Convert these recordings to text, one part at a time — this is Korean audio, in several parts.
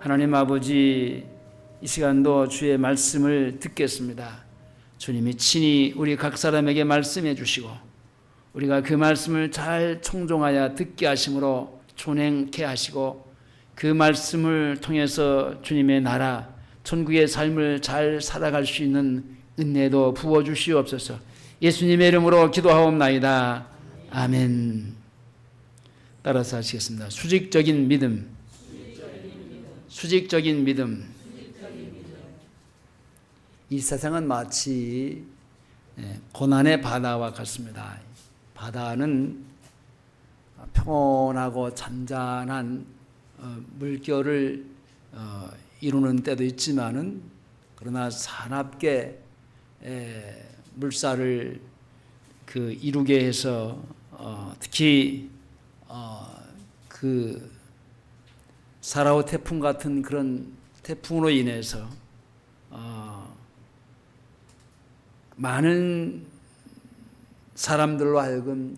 하나님 아버지, 이 시간도 주의 말씀을 듣겠습니다. 주님이 친히 우리 각 사람에게 말씀해 주시고 우리가 그 말씀을 잘 청종하여 듣게 하심으로 존행케 하시고 그 말씀을 통해서 주님의 나라, 천국의 삶을 잘 살아갈 수 있는 은혜도 부어주시옵소서. 예수님의 이름으로 기도하옵나이다. 아멘. 따라서 하시겠습니다. 수직적인 믿음. 수직적인 믿음. 이 세상은 마치 고난의 바다와 같습니다. 바다는 평온하고 잔잔한 물결을 이루는 때도 있지만은 그러나 사납게 물살을 이루게 해서 특히 그 사라오 태풍 같은 그런 태풍으로 인해서 많은 사람들로 하여금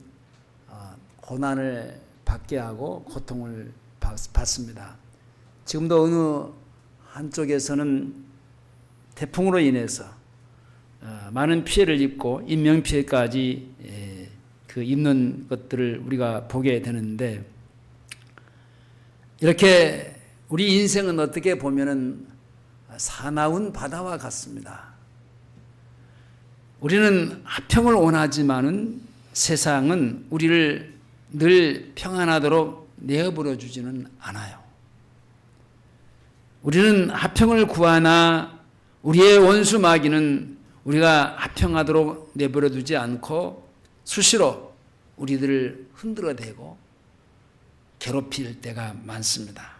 고난을 받게 하고 고통을 받습니다. 지금도 어느 한쪽에서는 태풍으로 인해서 많은 피해를 입고 인명피해까지 입는 것들을 우리가 보게 되는데, 이렇게 우리 인생은 어떻게 보면은 사나운 바다와 같습니다. 우리는 화평을 원하지만은 세상은 우리를 늘 평안하도록 내어버려 주지는 않아요. 우리는 화평을 구하나 우리의 원수 마귀는 우리가 화평하도록 내버려 두지 않고 수시로 우리들을 흔들어대고 괴롭힐 때가 많습니다.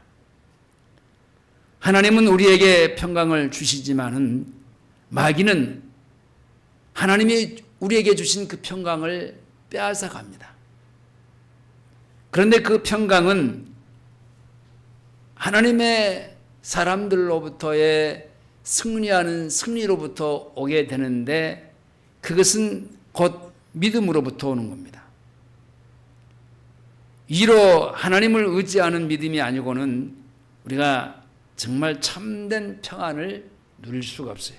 하나님은 우리에게 평강을 주시지만은 마귀는 하나님이 우리에게 주신 그 평강을 빼앗아 갑니다. 그런데 그 평강은 하나님의 사람들로부터의 승리하는 승리로부터 오게 되는데, 그것은 곧 믿음으로부터 오는 겁니다. 이로 하나님을 의지하는 믿음이 아니고는 우리가 정말 참된 평안을 누릴 수가 없어요.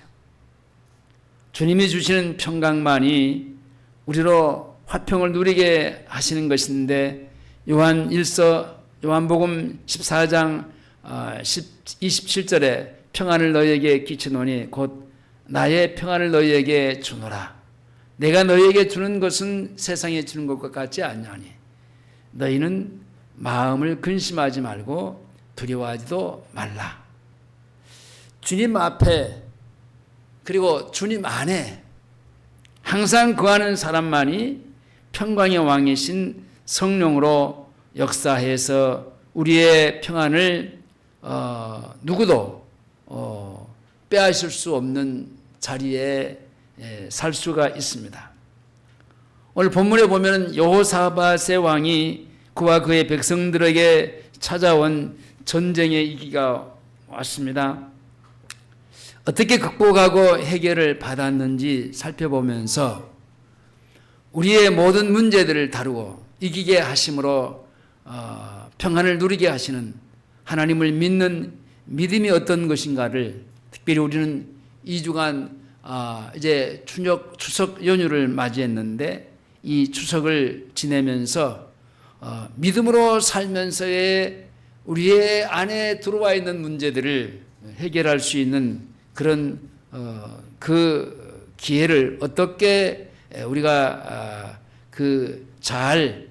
주님이 주시는 평강만이 우리로 화평을 누리게 하시는 것인데, 요한복음 14장 27절에 평안을 너희에게 끼치노니 곧 나의 평안을 너희에게 주노라. 내가 너희에게 주는 것은 세상에 주는 것과 같지 않냐니 너희는 마음을 근심하지 말고 두려워하지도 말라. 주님 앞에 그리고 주님 안에 항상 거하는 사람만이 평강의 왕이신 성령으로 역사해서 우리의 평안을 누구도 빼앗을 수 없는 자리에 살 수가 있습니다. 오늘 본문에 보면 여호사밧의 왕이 그와 그의 백성들에게 찾아온 전쟁의 위기가 왔습니다. 어떻게 극복하고 해결을 받았는지 살펴보면서 우리의 모든 문제들을 다루고 이기게 하심으로 평안을 누리게 하시는 하나님을 믿는 믿음이 어떤 것인가를, 특별히 우리는 2주간 이제 추석 연휴를 맞이했는데 이 추석을 지내면서 믿음으로 살면서의 우리의 안에 들어와 있는 문제들을 해결할 수 있는 그런 그 기회를 어떻게 우리가 잘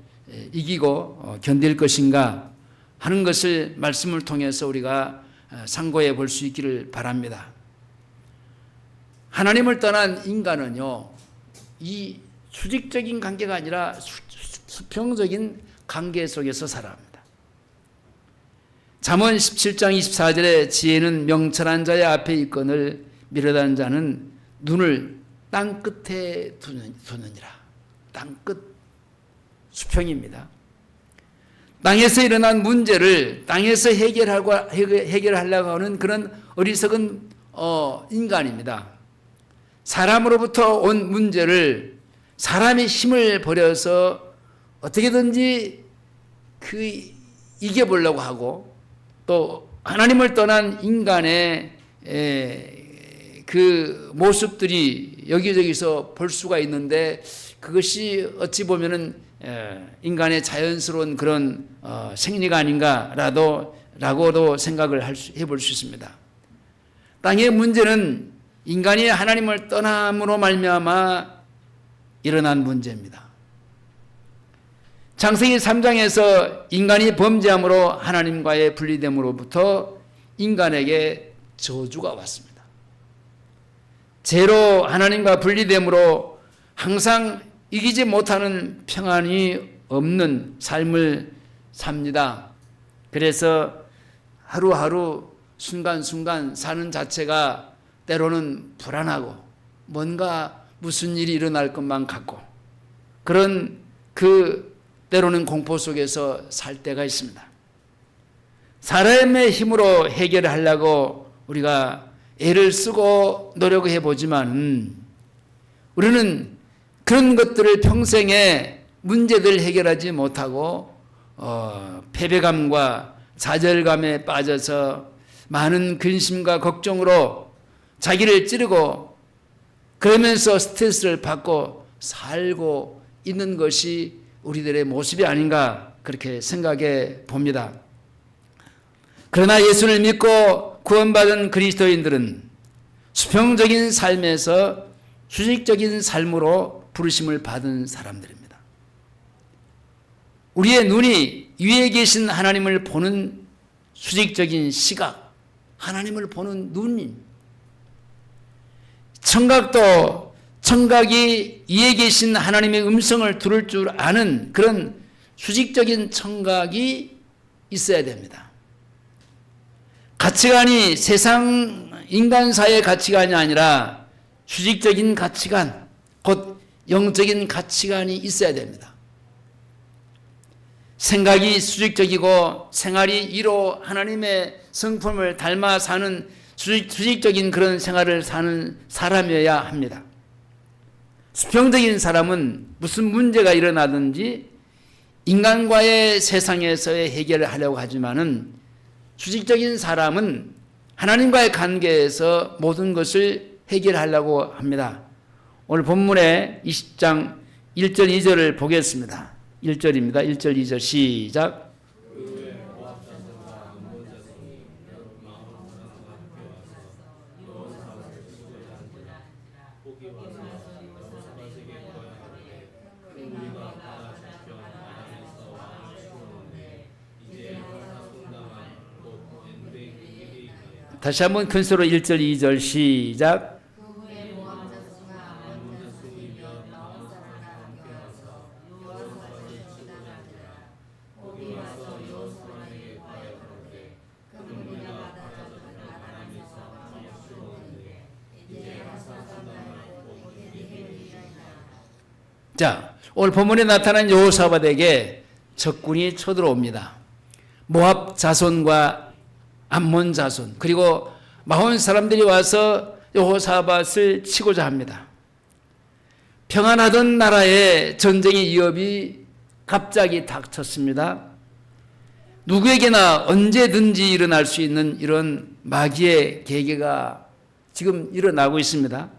이기고 견딜 것인가 하는 것을 말씀을 통해서 우리가 상고해 볼 수 있기를 바랍니다. 하나님을 떠난 인간은요, 이 수직적인 관계가 아니라 수평적인 관계 속에서 살아갑니다. 잠언 17장 24절에 지혜는 명철한 자의 앞에 있거늘 미련한 자는 눈을 땅 끝에 두느니라. 땅 끝, 수평입니다. 땅에서 일어난 문제를 땅에서 해결하려고 하는 그런 어리석은 인간입니다. 사람으로부터 온 문제를 사람의 힘을 버려서 어떻게든지 이겨보려고 하고 또 하나님을 떠난 인간의 그 모습들이 여기저기서 볼 수가 있는데, 그것이 어찌 보면은 인간의 자연스러운 그런 생리가 아닌가라고도 생각을 해볼 수 있습니다. 땅의 문제는 인간이 하나님을 떠남으로 말미암아 일어난 문제입니다. 창세기 3장에서 인간이 범죄함으로 하나님과의 분리됨으로부터 인간에게 저주가 왔습니다. 죄로 하나님과 분리됨으로 항상 이기지 못하는 평안이 없는 삶을 삽니다. 그래서 하루하루 순간순간 사는 자체가 때로는 불안하고 뭔가 무슨 일이 일어날 것만 같고, 그런 때로는 공포 속에서 살 때가 있습니다. 사람의 힘으로 해결하려고 우리가 애를 쓰고 노력해 보지만 우리는 그런 것들을 평생에 문제들 해결하지 못하고 패배감과 좌절감에 빠져서 많은 근심과 걱정으로 자기를 찌르고 그러면서 스트레스를 받고 살고 있는 것이 우리들의 모습이 아닌가, 그렇게 생각해 봅니다. 그러나 예수를 믿고 구원받은 그리스도인들은 수평적인 삶에서 수직적인 삶으로 부르심을 받은 사람들입니다. 우리의 눈이 위에 계신 하나님을 보는 수직적인 시각, 하나님을 보는 눈임, 청각이 위에 계신 하나님의 음성을 들을 줄 아는 그런 수직적인 청각이 있어야 됩니다. 가치관이 세상 인간사의 가치관이 아니라 수직적인 가치관, 곧 영적인 가치관이 있어야 됩니다. 생각이 수직적이고 생활이 이로 하나님의 성품을 닮아 사는 수직적인 그런 생활을 사는 사람이어야 합니다. 수평적인 사람은 무슨 문제가 일어나든지 인간과의 세상에서의 해결을 하려고 하지만은, 수직적인 사람은 하나님과의 관계에서 모든 것을 해결하려고 합니다. 오늘 본문의 20장 1절 2절을 보겠습니다. 1절입니다. 1절 2절 시작. 다시 한번 큰 소리로 1절 2절 시작. 자, 오늘 본문에 나타난 여호사밧에게 적군이 쳐들어옵니다. 모압 자손과 암몬 자손, 그리고 마온 사람들이 와서 여호사밧을 치고자 합니다. 평안하던 나라에 전쟁의 위협이 갑자기 닥쳤습니다. 누구에게나 언제든지 일어날 수 있는 이런 마귀의 계계가 지금 일어나고 있습니다.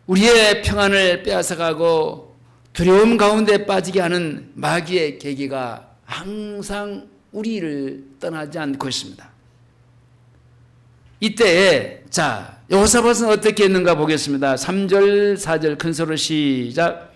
우리의 평안을 빼앗아가고 두려움 가운데 빠지게 하는 마귀의 계기가 항상 우리를 떠나지 않고 있습니다. 이때에 여호사밧은 어떻게 했는가 보겠습니다. 3절 4절 큰 소리로 시작.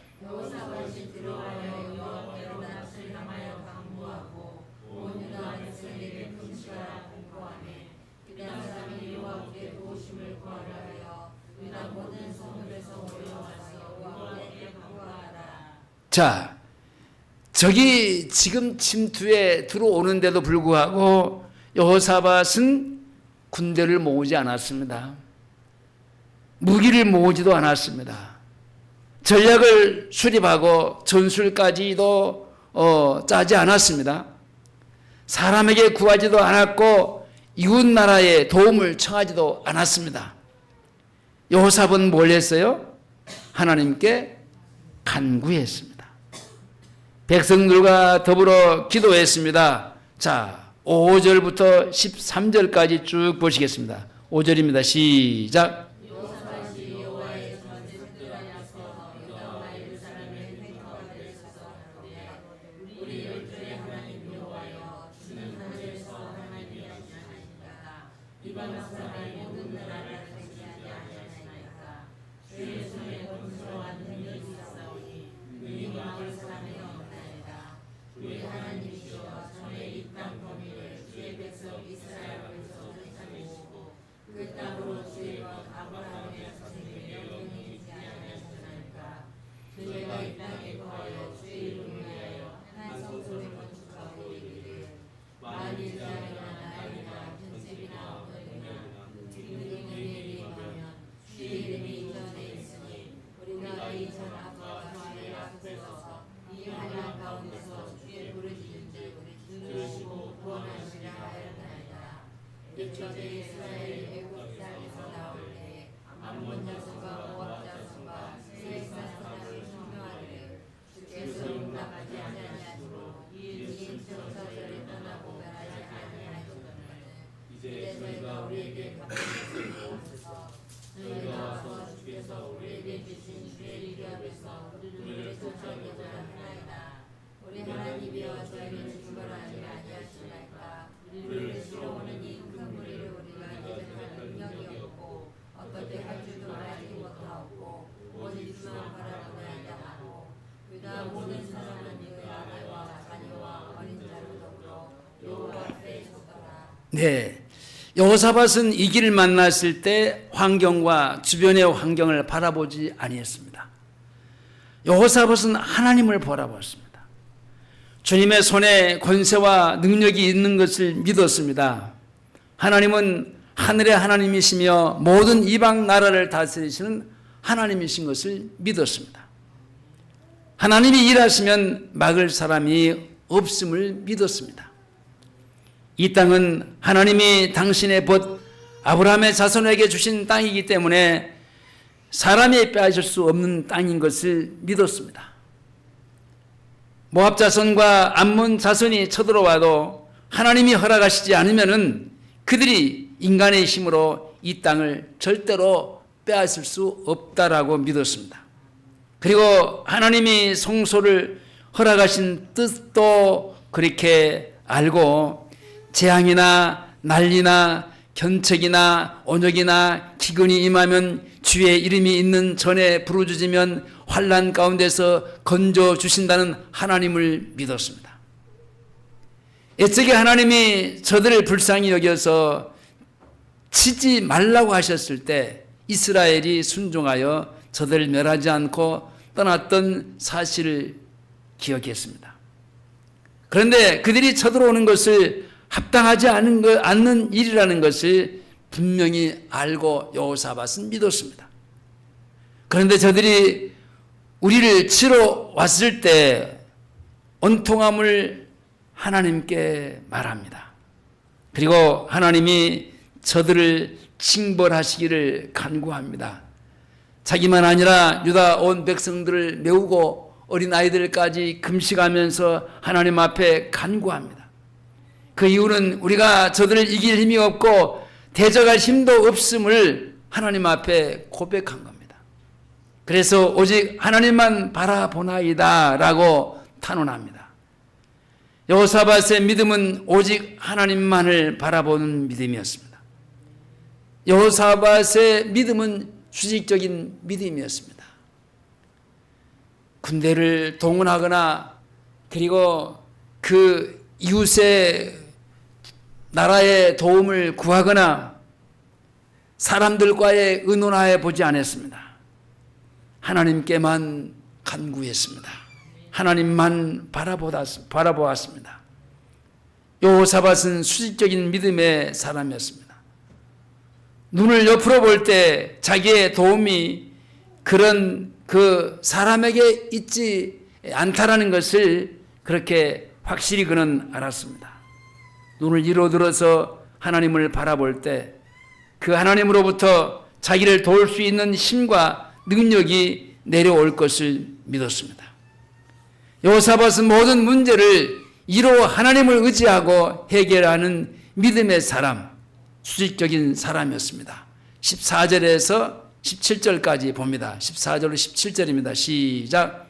적이 지금 침투에 들어오는데도 불구하고 여호사밧은 군대를 모으지 않았습니다. 무기를 모으지도 않았습니다. 전략을 수립하고 전술까지도 짜지 않았습니다. 사람에게 구하지도 않았고 이웃 나라에 도움을 청하지도 않았습니다. 여호사밧은 뭘 했어요? 하나님께 간구했습니다. 백성들과 더불어 기도했습니다. 5절부터 13절까지 쭉 보시겠습니다. 5절입니다. 시작. 네, 여호사밧은 이 길을 만났을 때 환경과 주변의 환경을 바라보지 아니했습니다. 여호사밧은 하나님을 바라보았습니다. 주님의 손에 권세와 능력이 있는 것을 믿었습니다. 하나님은 하늘의 하나님이시며 모든 이방 나라를 다스리시는 하나님이신 것을 믿었습니다. 하나님이 일하시면 막을 사람이 없음을 믿었습니다. 이 땅은 하나님이 당신의 벗 아브라함의 자손에게 주신 땅이기 때문에 사람이 빼앗을 수 없는 땅인 것을 믿었습니다. 모압 자손과 암몬 자손이 쳐들어와도 하나님이 허락하시지 않으면은 그들이 인간의 힘으로 이 땅을 절대로 빼앗을 수 없다라고 믿었습니다. 그리고 하나님이 성소를 허락하신 뜻도 그렇게 알고 재앙이나 난리나 견책이나 온역이나 기근이 임하면 주의 이름이 있는 전에 부르짖으면 환난 가운데서 건져 주신다는 하나님을 믿었습니다. 애초에 하나님이 저들을 불쌍히 여겨서 치지 말라고 하셨을 때 이스라엘이 순종하여 저들을 멸하지 않고 떠났던 사실을 기억했습니다. 그런데 그들이 쳐들어오는 것을 합당하지 않는 일이라는 것을 분명히 알고 여호사밧은 믿었습니다. 그런데 저들이 우리를 치러 왔을 때 온통함을 하나님께 말합니다. 그리고 하나님이 저들을 징벌하시기를 간구합니다. 자기만 아니라 유다 온 백성들을 메우고 어린아이들까지 금식하면서 하나님 앞에 간구합니다. 그 이유는 우리가 저들을 이길 힘이 없고 대적할 힘도 없음을 하나님 앞에 고백한 겁니다. 그래서 오직 하나님만 바라보나이다 라고 탄원합니다. 여호사밧의 믿음은 오직 하나님만을 바라보는 믿음이었습니다. 여호사밧의 믿음은 수직적인 믿음이었습니다. 군대를 동원하거나 그리고 그 이웃의 나라의 도움을 구하거나 사람들과의 의논하여 보지 않았습니다. 하나님께만 간구했습니다. 하나님만 바라보았습니다. 여호사밧은 수직적인 믿음의 사람이었습니다. 눈을 옆으로 볼 때 자기의 도움이 그런 그 사람에게 있지 않다라는 것을 그렇게 확실히 그는 알았습니다. 눈을 이로 들어서 하나님을 바라볼 때 그 하나님으로부터 자기를 도울 수 있는 힘과 능력이 내려올 것을 믿었습니다. 여호사밧은 모든 문제를 이로 하나님을 의지하고 해결하는 믿음의 사람, 수직적인 사람이었습니다. 14절에서 17절까지 봅니다. 14절로 17절입니다. 시작.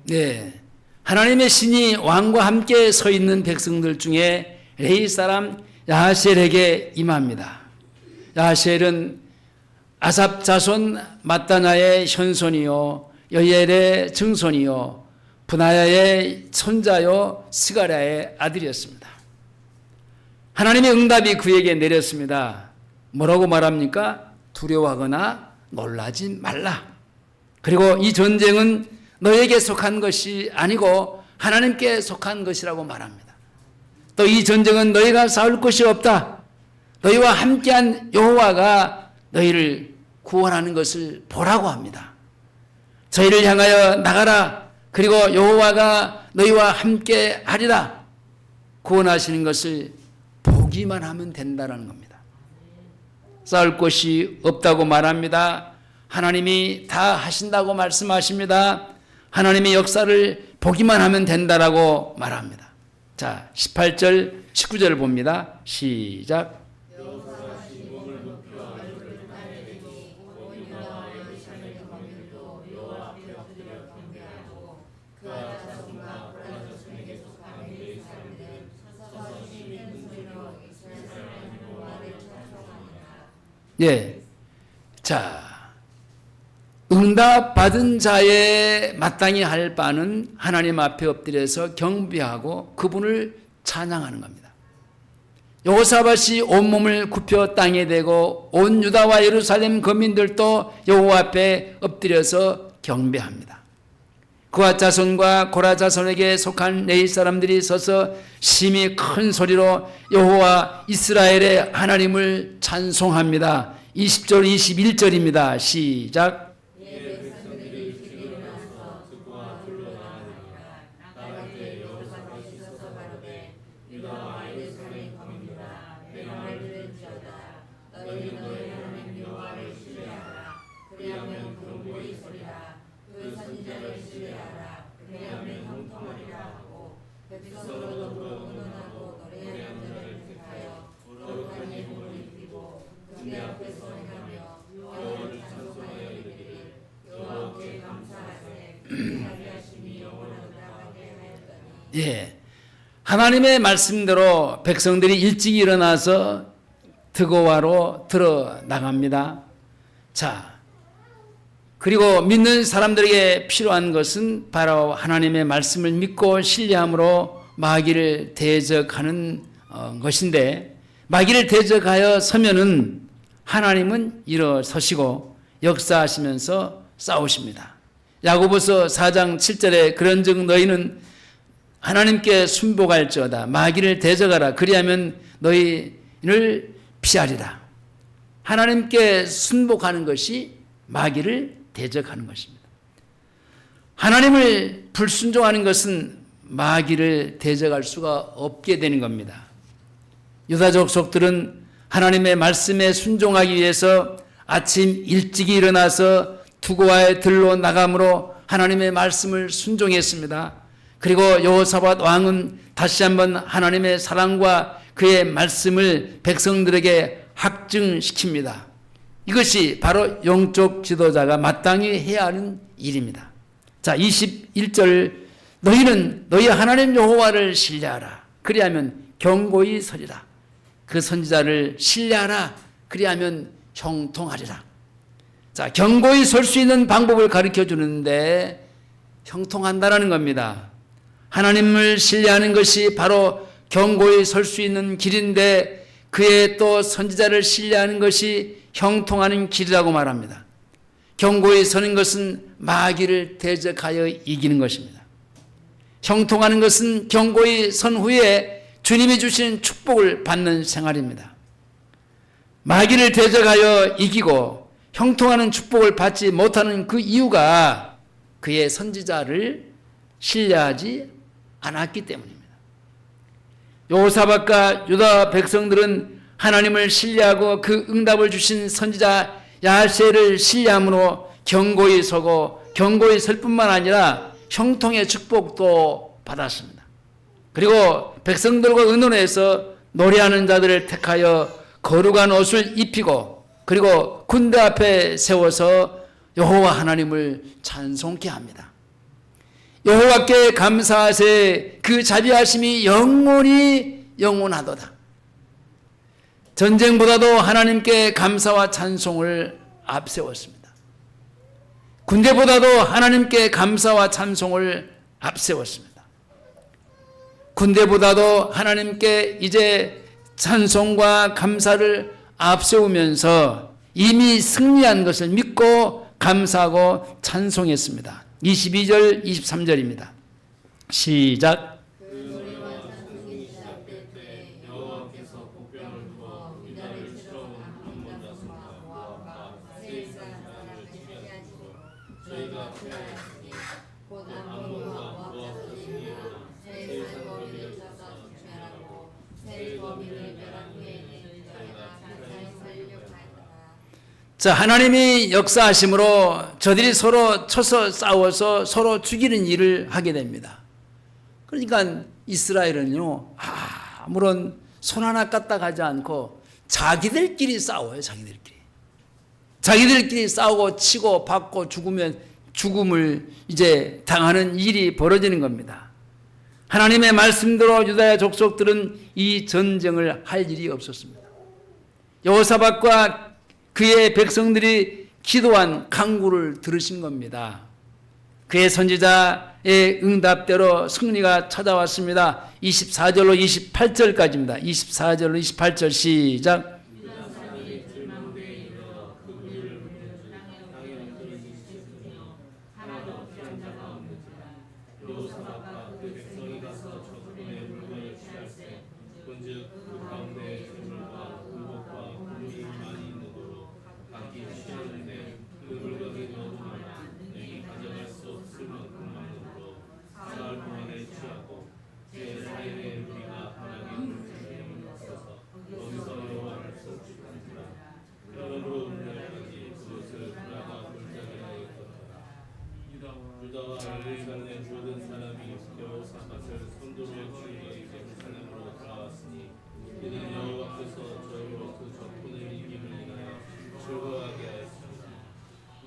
네, 하나님의 신이 왕과 함께 서 있는 백성들 중에 레위 사람 야하셀에게 임합니다. 야하셀은 아삽 자손 마따나의 현손이요 여엘의 증손이요 분하야의 손자요 스가랴의 아들이었습니다. 하나님의 응답이 그에게 내렸습니다. 뭐라고 말합니까? 두려워하거나 놀라지 말라. 그리고 이 전쟁은 너에게 속한 것이 아니고 하나님께 속한 것이라고 말합니다. 또 이 전쟁은 너희가 싸울 것이 없다. 너희와 함께한 여호와가 너희를 구원하는 것을 보라고 합니다. 저희를 향하여 나가라. 그리고 여호와가 너희와 함께 하리라. 구원하시는 것을 보기만 하면 된다는 겁니다. 싸울 것이 없다고 말합니다. 하나님이 다 하신다고 말씀하십니다. 하나님의 역사를 보기만 하면 된다라고 말합니다. 자, 18절, 19절을 봅니다. 시작. 예. 자, 응답 받은 자의 마땅히 할 바는 하나님 앞에 엎드려서 경배하고 그분을 찬양하는 겁니다. 여호사밧이 온몸을 굽혀 땅에 대고 온 유다와 예루살렘 거민들도 여호와 앞에 엎드려서 경배합니다. 그와 자손과 고라 자손에게 속한 레위 사람들이 서서 심히 큰 소리로 여호와 이스라엘의 하나님을 찬송합니다. 20절 21절입니다. 시작. 예, 하나님의 말씀대로 백성들이 일찍 일어나서 드고와로 들어 나갑니다. 자, 그리고 믿는 사람들에게 필요한 것은 바로 하나님의 말씀을 믿고 신뢰함으로 마귀를 대적하는 것인데, 마귀를 대적하여 서면은 하나님은 일어서시고 역사하시면서 싸우십니다. 야고보서 4장 7절에 그런즉 너희는 하나님께 순복할지어다. 마귀를 대적하라. 그리하면 너희를 피하리라. 하나님께 순복하는 것이 마귀를 대적하는 것입니다. 하나님을 불순종하는 것은 마귀를 대적할 수가 없게 되는 겁니다. 유다 족속들은 하나님의 말씀에 순종하기 위해서 아침 일찍이 일어나서 두고와의 들로 나감으로 하나님의 말씀을 순종했습니다. 그리고 여호사밧 왕은 다시 한번 하나님의 사랑과 그의 말씀을 백성들에게 확증시킵니다. 이것이 바로 영적 지도자가 마땅히 해야 하는 일입니다. 자, 21절 너희는 너희 하나님 여호와를 신뢰하라. 그리하면 경고히 서리라. 그 선지자를 신뢰하라. 그리하면 형통하리라. 자, 경고히 설 수 있는 방법을 가르쳐 주는데 형통한다라는 겁니다. 하나님을 신뢰하는 것이 바로 경고히 설 수 있는 길인데 그의 또 선지자를 신뢰하는 것이 형통하는 길이라고 말합니다. 경고히 서는 것은 마귀를 대적하여 이기는 것입니다. 형통하는 것은 경고히 선 후에 주님이 주신 축복을 받는 생활입니다. 마귀를 대적하여 이기고 형통하는 축복을 받지 못하는 그 이유가 그의 선지자를 신뢰하지 않았기 때문입니다. 여호사밧과 유다 백성들은 하나님을 신뢰하고 그 응답을 주신 선지자 야세를 신뢰함으로 경고히 서고 경고히 설 뿐만 아니라 형통의 축복도 받았습니다. 그리고 백성들과 의논해서 노래하는 자들을 택하여 거룩한 옷을 입히고 그리고 군대 앞에 세워서 여호와 하나님을 찬송케 합니다. 여호와께 감사하세. 그 자비하심이 영원하도다. 전쟁보다도 하나님께 감사와 찬송을 앞세웠습니다. 군대보다도 하나님께 감사와 찬송을 앞세웠습니다. 군대보다도 하나님께 이제 찬송과 감사를 앞세우면서 이미 승리한 것을 믿고 감사하고 찬송했습니다. 22절 23절입니다. 시작. 자, 하나님이 역사하심으로 저들이 서로 쳐서 싸워서 서로 죽이는 일을 하게 됩니다. 그러니까 이스라엘은요, 아무런 손 하나 까딱 하지 않고 자기들끼리 싸워요. 자기들끼리 싸우고 치고 받고 죽음을 이제 당하는 일이 벌어지는 겁니다. 하나님의 말씀대로 유다의 족속들은 이 전쟁을 할 일이 없었습니다. 여호사밧과 그의 백성들이 기도한 간구를 들으신 겁니다. 그의 선지자의 응답대로 승리가 찾아왔습니다. 24절로 28절까지입니다. 24절로 28절 시작.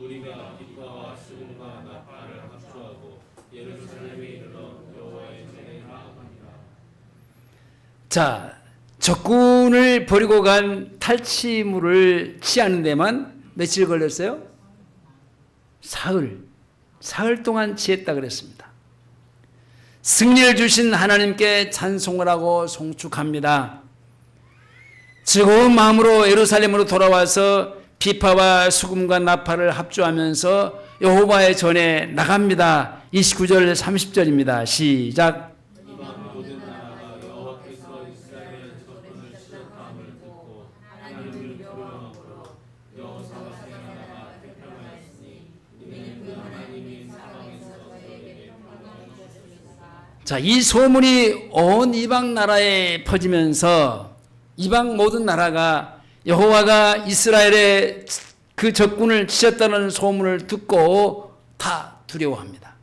우리가 기뻐와 수금과 나팔을 합주하고 예루살렘에 이르러 여호와의 전에 나아갑니다. 자, 적군을 버리고 간 탈취물을 취하는 데만 며칠 걸렸어요? 사흘 동안 취했다 그랬습니다. 승리를 주신 하나님께 찬송을 하고 송축합니다. 즐거운 마음으로 예루살렘으로 돌아와서 비파와 수금과 나팔을 합주하면서 여호와의 전에 나갑니다. 29절 30절입니다. 시작. 모든 나라가 여호와께서 이스라엘의 적군을 치렀다함을 듣고 하나님을 두려워함으로 여호사밧의 나라가 태평하였으니 이는 그 하나님이 사방에서 저에게 평강을 주셨습니다. 자, 이 소문이 온 이방 나라에 퍼지면서 이방 모든 나라가 여호와가 이스라엘의 그 적군을 치셨다는 소문을 듣고 다 두려워합니다.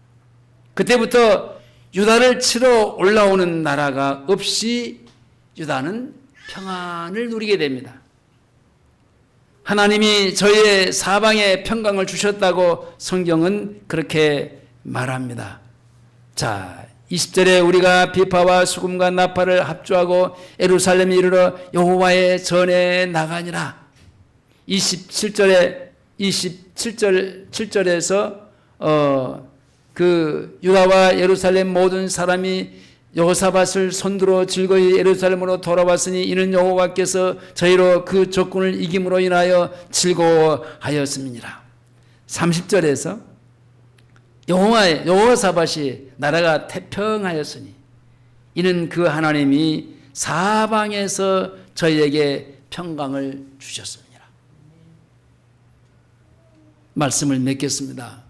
그때부터 유다를 치러 올라오는 나라가 없이 유다는 평안을 누리게 됩니다. 하나님이 저희의 사방에 평강을 주셨다고 성경은 그렇게 말합니다. 자, 20절에 우리가 비파와 수금과 나팔을 합주하고 예루살렘에 이르러 여호와의 전에 나가니라. 7절에서 그 유다와 예루살렘 모든 사람이 여호사밧을 손들어 즐거이 예루살렘으로 돌아왔으니 이는 여호와께서 저희로 그 적군을 이김으로 인하여 즐거워하였음이니라. 30절에서 여호사밧이 나라가 태평하였으니 이는 그 하나님이 사방에서 저희에게 평강을 주셨습니다. 말씀을 맺겠습니다.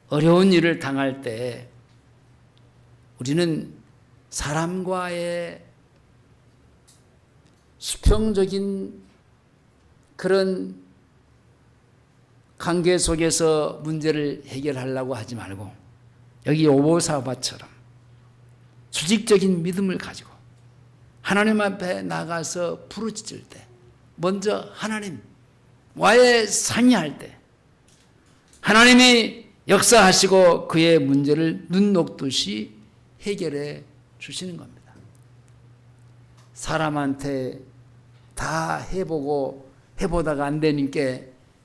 어려운 일을 당할 때 우리는 사람과의 수평적인 그런 관계 속에서 문제를 해결하려고 하지 말고 여기 여호사밧처럼 수직적인 믿음을 가지고 하나님 앞에 나가서 부르짖을 때 먼저 하나님과의 상의할 때 하나님이 역사하시고 그의 문제를 눈 녹듯이 해결해 주시는 겁니다. 사람한테 다 해보다가 안 되니까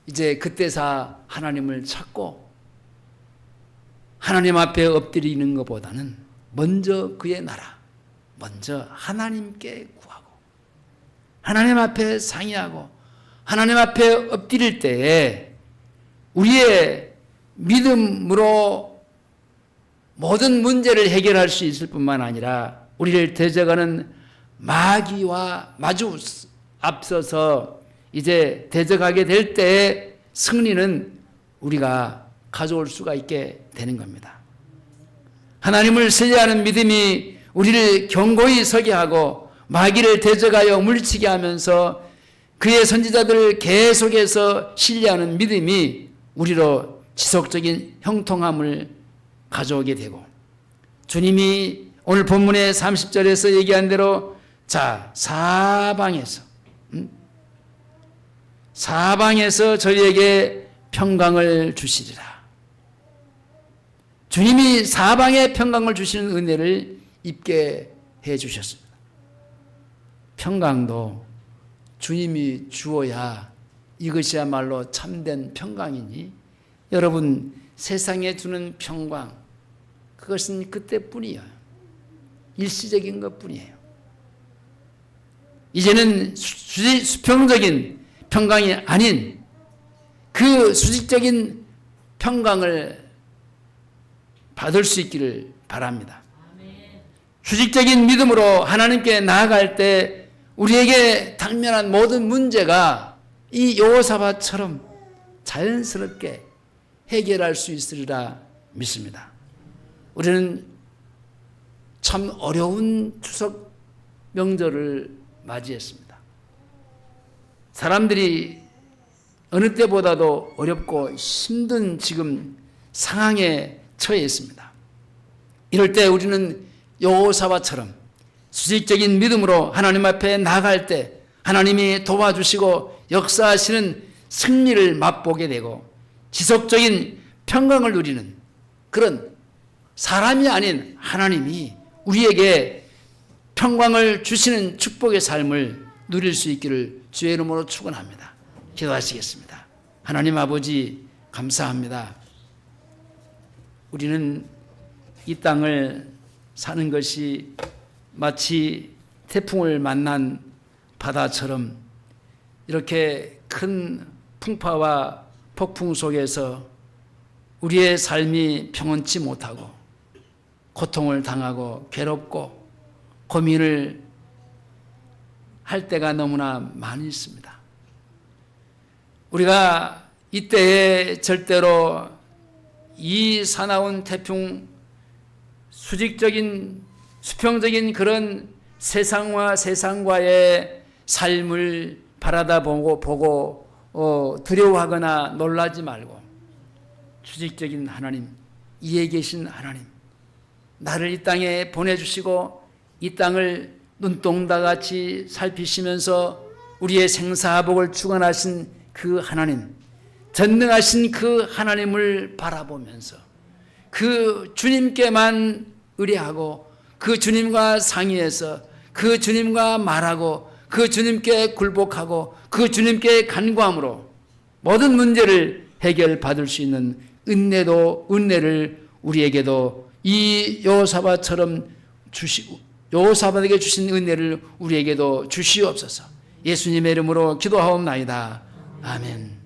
이제 그때서 하나님을 찾고 하나님 앞에 엎드리는 것보다는 먼저 그의 나라, 먼저 하나님께 구하고 하나님 앞에 상의하고 하나님 앞에 엎드릴 때에 우리의 믿음으로 모든 문제를 해결할 수 있을 뿐만 아니라 우리를 대적하는 마귀와 마주 앞서서 이제 대적하게 될 때의 승리는 우리가 가져올 수가 있게 되는 겁니다. 하나님을 신뢰하는 믿음이 우리를 견고히 서게 하고 마귀를 대적하여 물리치게 하면서 그의 선지자들을 계속해서 신뢰하는 믿음이 우리로 지속적인 형통함을 가져오게 되고 주님이 오늘 본문의 30절에서 얘기한 대로 자 사방에서 저희에게 평강을 주시리라. 주님이 사방에 평강을 주시는 은혜를 입게 해 주셨습니다. 평강도 주님이 주어야 이것이야말로 참된 평강이니 여러분 세상에 주는 평강 그것은 그때뿐이에요. 일시적인 것뿐이에요. 이제는 수평적인 평강이 아닌 그 수직적인 평강을 받을 수 있기를 바랍니다. 수직적인 믿음으로 하나님께 나아갈 때 우리에게 당면한 모든 문제가 이 여호사밧처럼 자연스럽게 해결할 수 있으리라 믿습니다. 우리는 참 어려운 추석 명절을 맞이했습니다. 사람들이 어느 때보다도 어렵고 힘든 지금 상황에 처해 있습니다. 이럴 때 우리는 여호사밧처럼 수직적인 믿음으로 하나님 앞에 나아갈 때 하나님이 도와주시고 역사하시는 승리를 맛보게 되고 지속적인 평강을 누리는 그런 사람이 아닌 하나님이 우리에게 평강을 주시는 축복의 삶을 누릴 수 있기를 주의 이름으로 축원합니다. 기도하시겠습니다. 하나님 아버지 감사합니다. 우리는 이 땅을 사는 것이 마치 태풍을 만난 바다처럼 이렇게 큰 풍파와 폭풍 속에서 우리의 삶이 평온치 못하고 고통을 당하고 괴롭고 고민을 할 때가 너무나 많이 있습니다. 우리가 이때에 절대로 이 사나운 태풍 수평적인 그런 세상과의 삶을 바라다 보고 두려워하거나 놀라지 말고 수직적인 하나님, 이에 계신 하나님, 나를 이 땅에 보내주시고 이 땅을 눈동자같이 살피시면서 우리의 생사복을 주관하신 그 하나님, 전능하신 그 하나님을 바라보면서 그 주님께만 의뢰하고 그 주님과 상의해서 그 주님과 말하고 그 주님께 굴복하고 그 주님께 간구함으로 모든 문제를 해결받을 수 있는 은혜를 우리에게도 이 여호사밧처럼 여호사밧에게 주신 은혜를 우리에게도 주시옵소서. 예수님의 이름으로 기도하옵나이다. 아멘.